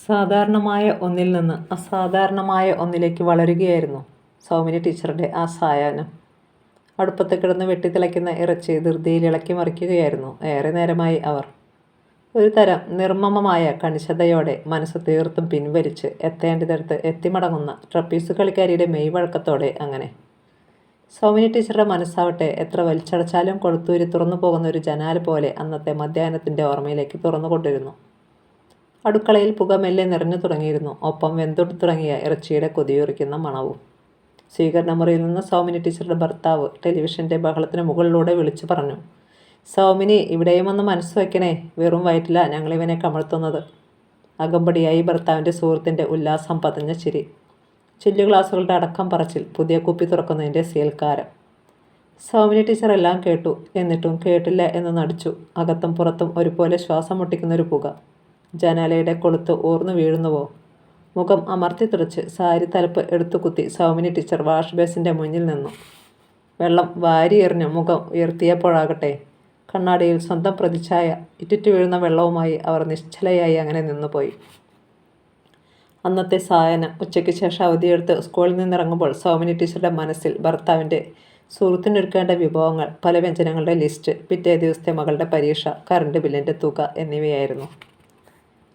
സാധാരണമായ ഒന്നിൽ നിന്ന് അസാധാരണമായ ഒന്നിലേക്ക് വളരുകയായിരുന്നു സൗമിനി ടീച്ചറുടെ ആ സായാഹ്നം. അടുപ്പത്ത് കിടന്ന് വെട്ടിത്തിളയ്ക്കുന്ന ഇറച്ചി ധൃതിയിൽ ഇളക്കി മറിക്കുകയായിരുന്നു ഏറെ നേരമായി അവർ. ഒരു തരം നിർമ്മമമായ കണിശതയോടെ മനസ്സ് തീർത്തും പിൻവലിച്ച് എത്തേണ്ടിടത്ത് എത്തിമടങ്ങുന്ന ട്രപ്പീസ് കളിക്കാരിയുടെ മെയ് വഴക്കത്തോടെ അങ്ങനെ. സൗമിനി ടീച്ചറുടെ മനസ്സാവട്ടെ എത്ര വലിച്ചടച്ചാലും കൊളുത്തൂരി തുറന്നു പോകുന്ന ഒരു ജനാല പോലെ അന്നത്തെ മധ്യാഹ്നത്തിൻ്റെ ഓർമ്മയിലേക്ക് തുറന്നുകൊണ്ടിരുന്നു. അടുക്കളയിൽ പുക മെല്ലെ നിറഞ്ഞു തുടങ്ങിയിരുന്നു. ഒപ്പം വെന്തുടു തുടങ്ങിയ ഇറച്ചിയുടെ കൊതിയുറിക്കുന്ന മണവും. സ്വീകരണ മുറിയിൽ നിന്ന് സൗമിനി ടീച്ചറുടെ ഭർത്താവ് ടെലിവിഷൻ്റെ ബഹളത്തിന് മുകളിലൂടെ വിളിച്ചു പറഞ്ഞു, സൗമിനി, ഇവിടെയും ഒന്ന് മനസ്സ് വയ്ക്കണേ, വെറും വയറ്റില്ല ഞങ്ങളിവനെ കമഴ്ത്തുന്നത്. അകമ്പടിയായി ഭർത്താവിൻ്റെ സുഹൃത്തിൻ്റെ ഉല്ലാസം പതഞ്ഞ ചിരി, ചില്ലു ഗ്ലാസുകളുടെ അടക്കം പറച്ചിൽ, പുതിയ കുപ്പി തുറക്കുന്നതിൻ്റെ സീൽക്കാരം. സൗമിനി ടീച്ചർ എല്ലാം കേട്ടു. എന്നിട്ടും കേട്ടില്ല എന്ന് നടിച്ചു. അകത്തും പുറത്തും ഒരുപോലെ ശ്വാസം മുട്ടിക്കുന്നൊരു പുക. ജനാലയുടെ കൊളുത്ത് ഊർന്നു വീഴുന്നുവോ? മുഖം അമർത്തി തുടച്ച് സാരി തലപ്പ് എടുത്തു കുത്തി സൗമിനി ടീച്ചർ വാഷ് ബേസിൻ്റെ മുന്നിൽ നിന്നു. വെള്ളം വാരിയെറിഞ്ഞ് മുഖം ഉയർത്തിയപ്പോഴാകട്ടെ കണ്ണാടിയിൽ സ്വന്തം പ്രതിച്ഛായ ഇറ്റിറ്റു വീഴുന്ന വെള്ളവുമായി അവർ നിശ്ചലയായി അങ്ങനെ നിന്നുപോയി. അന്നത്തെ സായനം ഉച്ചയ്ക്ക് ശേഷം അവധിയെടുത്ത് സ്കൂളിൽ നിന്നിറങ്ങുമ്പോൾ സൗമിനി ടീച്ചറുടെ മനസ്സിൽ ഭർത്താവിൻ്റെ സുഹൃത്തിനൊരുക്കേണ്ട വിഭവങ്ങൾ, പല വ്യഞ്ജനങ്ങളുടെ ലിസ്റ്റ്, പിറ്റേ ദിവസത്തെ മകളുടെ പരീക്ഷ, കറണ്ട് ബില്ലിൻ്റെ തുക എന്നിവയായിരുന്നു.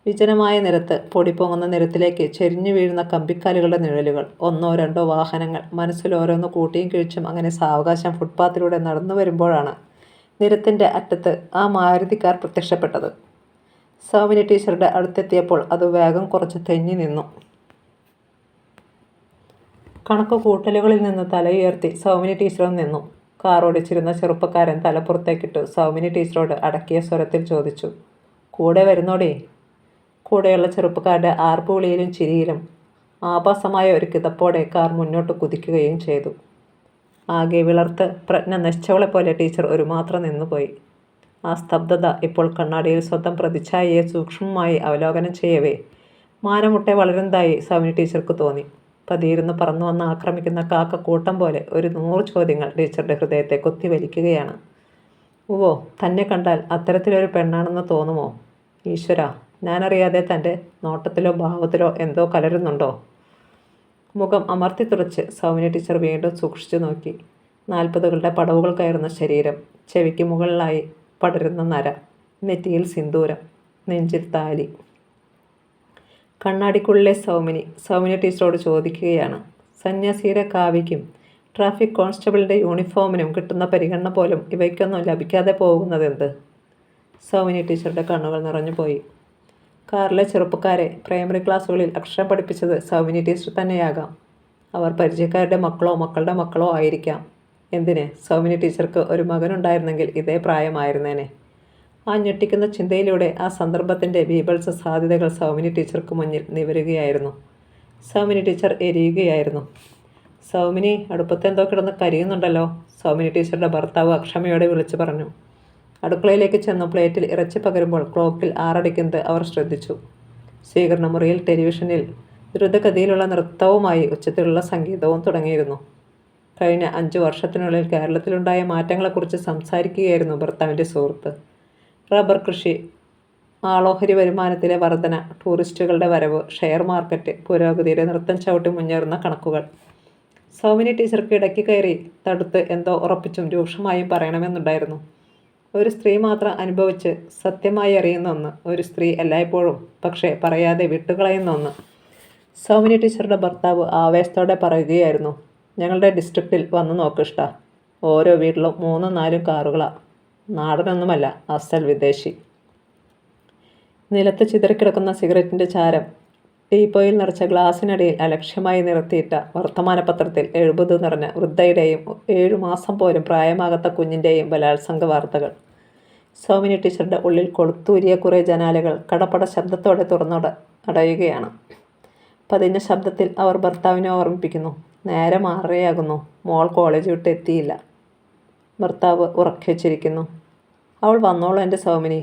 വിജനമായ നിരത്ത്, പൊടിപ്പൊങ്ങുന്ന നിരത്തിലേക്ക് ചെരിഞ്ഞു വീഴുന്ന കമ്പിക്കാലുകളുടെ നിഴലുകൾ, ഒന്നോ രണ്ടോ വാഹനങ്ങൾ, മനസ്സിൽ ഓരോന്ന് കൂട്ടിയും കിഴിച്ചും അങ്ങനെ സാവകാശം ഫുട്പാത്തിലൂടെ നടന്നു വരുമ്പോഴാണ് നിരത്തിൻ്റെ അറ്റത്ത് ആ മാരുതി കാർ പ്രത്യക്ഷപ്പെട്ടത്. സൗമിനി ടീച്ചറുടെ അടുത്തെത്തിയപ്പോൾ അത് വേഗം കുറച്ച് തെന്നി നിന്നു. കണക്ക് കൂട്ടലുകളിൽ നിന്ന് തലയുയർത്തി സൗമിനി ടീച്ചറും നിന്നു. കാർ ഓടിച്ചിരുന്ന ചെറുപ്പക്കാരൻ തലപ്പുറത്തേക്കിട്ടു സൗമിനി ടീച്ചറോട് അടക്കിയ സ്വരത്തിൽ ചോദിച്ചു, കൂടെ വരുന്നോടേ? കൂടെയുള്ള ചെറുപ്പക്കാരുടെ ആർപ്പുവിളിയിലും ചിരിയിലും ആഭാസമായ ഒരു കിതപ്പോടെ കാർ മുന്നോട്ട് കുതിക്കുകയും ചെയ്തു. ആകെ വിളർത്ത് പ്രജ്ഞ നശിച്ചവളെപ്പോലെ ടീച്ചർ ഒരു മാത്രം നിന്നുപോയി. ആ സ്തബ്ധത ഇപ്പോൾ കണ്ണാടിയിൽ സ്വന്തം പ്രതിച്ഛായയെ സൂക്ഷ്മമായി അവലോകനം ചെയ്യവേ മാനമുട്ടെ വളരുന്നതായി സൗമിനി ടീച്ചർക്ക് തോന്നി. പതിയിരുന്ന് പറന്നു വന്ന് ആക്രമിക്കുന്ന കാക്കക്കൂട്ടം പോലെ ഒരു 100 ചോദ്യങ്ങൾ ടീച്ചറുടെ ഹൃദയത്തെ കൊത്തിവലിക്കുകയാണ്. ഓ, തന്നെ കണ്ടാൽ അത്തരത്തിലൊരു പെണ്ണാണെന്ന് തോന്നുമോ? ഈശ്വര, ഞാനറിയാതെ തൻ്റെ നോട്ടത്തിലോ ഭാവത്തിലോ എന്തോ കലരുന്നുണ്ടോ? മുഖം അമർത്തി തുറച്ച് സൗമിനി ടീച്ചർ വീണ്ടും സൂക്ഷിച്ചു നോക്കി. 40കളുടെ പടവുകൾ കയറുന്ന ശരീരം, ചെവിക്ക് മുകളിലായി പടരുന്ന നര, നെറ്റിയിൽ സിന്ദൂരം, നെഞ്ചിൽ താലി. കണ്ണാടിക്കുള്ളിലെ സൗമിനി ടീച്ചറോട് ചോദിക്കുകയാണ്, സന്യാസിയുടെ കാവിക്കും ട്രാഫിക് കോൺസ്റ്റബിളിൻ്റെ യൂണിഫോമിനും കിട്ടുന്ന പരിഗണന പോലും ഇവയ്ക്കൊന്നും ലഭിക്കാതെ പോകുന്നതെന്ത്? സൗമിനി ടീച്ചറുടെ കണ്ണുകൾ നിറഞ്ഞുപോയി. കാറിലെ ചെറുപ്പക്കാരെ പ്രൈമറി ക്ലാസ്സുകളിൽ അക്ഷരം പഠിപ്പിച്ചത് സൗമിനി ടീച്ചർ തന്നെയാകാം. അവർ പരിചയക്കാരുടെ മക്കളോ മക്കളുടെ മക്കളോ ആയിരിക്കാം. എന്തിന്, സൗമിനി ടീച്ചർക്ക് ഒരു മകനുണ്ടായിരുന്നെങ്കിൽ ഇതേ പ്രായമായിരുന്നേനെ. ആ ഞെട്ടിക്കുന്ന ചിന്തയിലൂടെ ആ സന്ദർഭത്തിൻ്റെ ബീഭത്സ സാധ്യതകൾ സൗമിനി ടീച്ചർക്ക് മുന്നിൽ നിവരുകയായിരുന്നു. സൗമിനി ടീച്ചർ എരിയുകയായിരുന്നു. സൗമിനി, അടുപ്പത്തെന്തോ കിടന്ന് കരിയുന്നുണ്ടല്ലോ, സൗമിനി ടീച്ചറുടെ ഭർത്താവ് അക്ഷമയോടെ വിളിച്ചു പറഞ്ഞു. അടുക്കളയിലേക്ക് ചെന്നു പ്ലേറ്റിൽ ഇറച്ചി പകരുമ്പോൾ ക്ലോക്കിൽ 6 അടിക്കുന്നത് അവർ ശ്രദ്ധിച്ചു. സ്വീകരണ മുറിയിൽ ടെലിവിഷനിൽ ദ്രുതഗതിയിലുള്ള നൃത്തവുമായി ഉച്ചത്തിലുള്ള സംഗീതവും തുടങ്ങിയിരുന്നു. കഴിഞ്ഞ 5 വർഷത്തിനുള്ളിൽ കേരളത്തിലുണ്ടായ മാറ്റങ്ങളെക്കുറിച്ച് സംസാരിക്കുകയായിരുന്നു ഭർത്താവിൻ്റെ സുഹൃത്ത്. റബ്ബർ കൃഷി, ആളോഹരി വരുമാനത്തിലെ വർധന, ടൂറിസ്റ്റുകളുടെ വരവ്, ഷെയർ മാർക്കറ്റ് പുരോഗതിയുടെ നൃത്തം ചവിട്ടി മുന്നേറുന്ന കണക്കുകൾ. സൗമിനി ടീച്ചർക്ക് ഇടയ്ക്ക് കയറി തടുത്ത് എന്തോ ഉറപ്പിച്ചും രൂക്ഷമായും പറയണമെന്നുണ്ടായിരുന്നു. ഒരു സ്ത്രീ മാത്രം അനുഭവിച്ച് സത്യമായി അറിയുന്ന ഒന്ന്, ഒരു സ്ത്രീ എല്ലായ്പ്പോഴും പക്ഷേ പറയാതെ വിട്ടുകളയുന്ന ഒന്ന്. സൗമിനി ടീച്ചറുടെ ഭർത്താവ് ആവേശത്തോടെ പറയുകയായിരുന്നു, ഞങ്ങളുടെ ഡിസ്ട്രിക്റ്റിൽ വന്ന് നോക്കിഷ്ട, ഓരോ വീട്ടിലും 3-4 കാറുകളാണ്. നാടനൊന്നുമല്ല, അസൽ വിദേശി. നിലത്ത് ചിതറിക്കിടക്കുന്ന സിഗരറ്റിൻ്റെ ചാരം, ടീപ്പോയിൽ നിറച്ച ഗ്ലാസിനടിയിൽ അലക്ഷ്യമായി നിർത്തിയിട്ട വർത്തമാനപത്രത്തിൽ 70 നിറഞ്ഞ വൃദ്ധയുടെയും 7 മാസം പോലും പ്രായമാകാത്ത കുഞ്ഞിൻ്റെയും ബലാത്സംഗ വാർത്തകൾ. സൗമിനി ടീച്ചറുടെ ഉള്ളിൽ കൊളുത്തൂരിയ കുറേ ജനാലകൾ കടപട ശബ്ദത്തോടെ അടയുകയാണ്. പതിഞ്ഞ ശബ്ദത്തിൽ അവർ ഭർത്താവിനെ ഓർമ്മിപ്പിക്കുന്നു, നേരം 6:30 മോൾ കോളേജ് വിട്ട് എത്തിയില്ല. ഭർത്താവ് ഉറക്കെ വെച്ചിരിക്കുന്നു. അവൾ വന്നോളൂ എൻ്റെ സൗമിനി.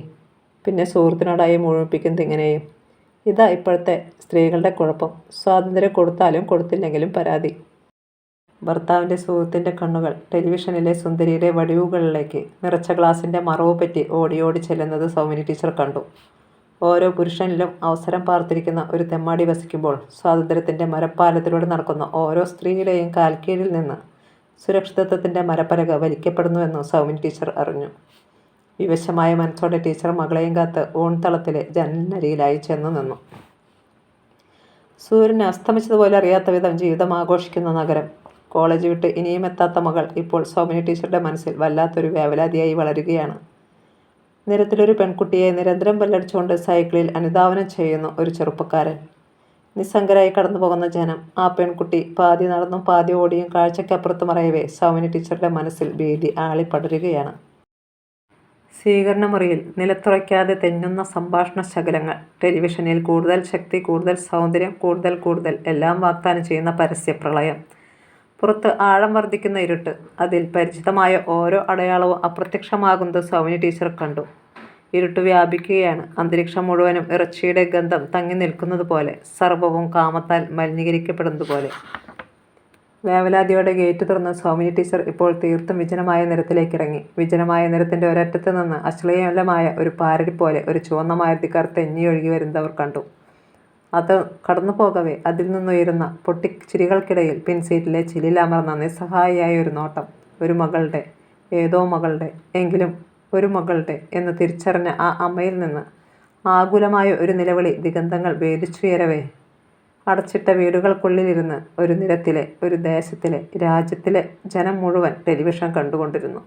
പിന്നെ സുഹൃത്തിനോടായി മുഴുമിപ്പിക്കുന്നത് ഇങ്ങനെയും. ഇതാ ഇപ്പോഴത്തെ സ്ത്രീകളുടെ കുഴപ്പം, സ്വാതന്ത്ര്യം കൊടുത്താലും കൊടുത്തില്ലെങ്കിലും പരാതി. ഭർത്താവിൻ്റെ സുഹൃത്തിൻ്റെ കണ്ണുകൾ ടെലിവിഷനിലെ സുന്ദരിയുടെ വടിവുകളിലേക്ക് നിറച്ച ഗ്ലാസിൻ്റെ മറവ് പറ്റി ഓടി ചെല്ലുന്നത് സൗമിനി ടീച്ചർ കണ്ടു. ഓരോ പുരുഷനിലും അവസരം പാർത്തിരിക്കുന്ന ഒരു തെമ്മാടി വസിക്കുമ്പോൾ സ്വാതന്ത്ര്യത്തിൻ്റെ മരപ്പാലത്തിലൂടെ നടക്കുന്ന ഓരോ സ്ത്രീയുടെയും കാൽക്കീഴിൽ നിന്ന് സുരക്ഷിതത്വത്തിൻ്റെ മരപ്പലക വലിക്കപ്പെടുന്നുവെന്ന് സൗമിനി ടീച്ചർ അറിഞ്ഞു. വിവശമായ മനസ്സോടെ ടീച്ചർ മകളെയും കാത്ത് ഊൺതളത്തിലെ ജനലിനരികിലായി ചെന്നു നിന്നു. സൂര്യൻ അസ്തമിച്ചതുപോലെ അറിയാത്ത വിധം ജീവിതം ആഘോഷിക്കുന്ന നഗരം. കോളേജ് വിട്ട് ഇനിയും എത്താത്ത മകൾ ഇപ്പോൾ സൗമിനി ടീച്ചറുടെ മനസ്സിൽ വല്ലാത്തൊരു വേവലാതിയായി വളരുകയാണ്. നിരത്തിലൊരു പെൺകുട്ടിയെ നിരന്തരം ബെല്ലടിച്ചുകൊണ്ട് സൈക്കിളിൽ അനുധാവനം ചെയ്യുന്ന ഒരു ചെറുപ്പക്കാരൻ. നിസ്സംഗരായി കടന്നു പോകുന്ന ജനം. ആ പെൺകുട്ടി പാതി നടന്നും പാതി ഓടിയും കാഴ്ചയ്ക്കപ്പുറത്ത് മറയവേ സൗമിനി ടീച്ചറുടെ മനസ്സിൽ ഭീതി ആളിപ്പടരുകയാണ്. സ്വീകരണ മുറിയിൽ നിലത്തുറയ്ക്കാതെ തെന്നുന്ന സംഭാഷണ ശകലങ്ങൾ. ടെലിവിഷനിൽ കൂടുതൽ ശക്തി, കൂടുതൽ സൗന്ദര്യം, കൂടുതൽ കൂടുതൽ എല്ലാം വാഗ്ദാനം ചെയ്യുന്ന പരസ്യപ്രളയം. പുറത്ത് ആഴം വർദ്ധിക്കുന്ന ഇരുട്ട്. അതിൽ പരിചിതമായ ഓരോ അടയാളവും അപ്രത്യക്ഷമാകുന്നത് സൗമിനി ടീച്ചർ കണ്ടു. ഇരുട്ട് വ്യാപിക്കുകയാണ്. അന്തരീക്ഷം മുഴുവനും ഇറച്ചിയുടെ ഗന്ധം തങ്ങി നിൽക്കുന്നത് പോലെ, സർവ്വവും കാമത്താൽ മലിനീകരിക്കപ്പെടുന്നത് പോലെ. വേവലാതിയോടെ ഗേറ്റ് തുറന്ന് സൗമിനി ടീച്ചർ ഇപ്പോൾ തീർത്തും വിജനമായ നിരത്തിലേക്കിറങ്ങി. വിജനമായ നിരത്തിൻ്റെ ഒരറ്റത്ത് നിന്ന് അശ്ലീലമായ ഒരു പാരടി ഒരു ചുവന്ന മാരുതിക്കാർ തെന്നിയൊഴുകി വരുന്നതവർ കണ്ടു. അത് കടന്നു പോകവേ അതിൽ നിന്നുയരുന്ന പൊട്ടിച്ചിരികൾക്കിടയിൽ പിൻസീറ്റിലെ ചില്ലിലമർന്ന നിസ്സഹായിയായ ഒരു നോട്ടം. ഒരു മകളുടെ, ഏതോ മകളുടെ, എങ്കിലും ഒരു മകളുടെ എന്ന് തിരിച്ചറിഞ്ഞ ആ അമ്മയിൽ നിന്ന് ആകുലമായ ഒരു നിലവിളി ദിഗന്ധങ്ങൾ ഭേദിച്ചുയരവേ. അടച്ചിട്ട വീടുകൾക്കുള്ളിലിരുന്ന് ഒരു നിരത്തിലെ, ഒരു ദേശത്തിലെ, രാജ്യത്തിലെ ജനം മുഴുവൻ ടെലിവിഷൻ കണ്ടുകൊണ്ടിരുന്നു.